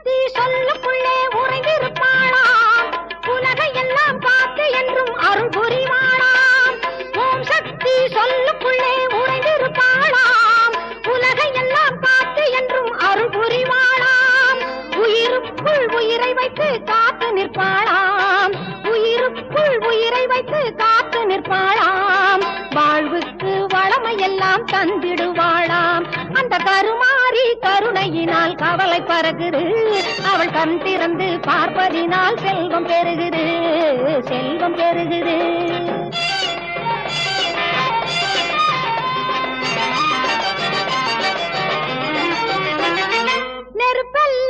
சக்தி சொல்லுக்குள்ளே உறைந்திருப்பாளாம் உலகையெல்லாம் காத்து என்றும் அருள் புரிவாளாம் ஓம் சக்தி சொல்லுக்குள்ளே உறைந்திருப்பாளாம் உலகையெல்லாம் காத்து என்றும் அருள் புரிவாளாம் உயிருக்குள் உயிரை வைத்து காத்து நிற்பாளாம் உயிருக்குள் உயிரை வைத்து காத்து நிற்பாளாம் வாழ்வுக்கு வளமையெல்லாம் தந்திடுவாளாம் அந்த கருமாறி கருணையினால் கவலை பறகுது அவள் கண் திறந்து பார்ப்பதினால் செல்வம் பெறுகுது செல்வம் பெறுகுது நெருப்பல்ல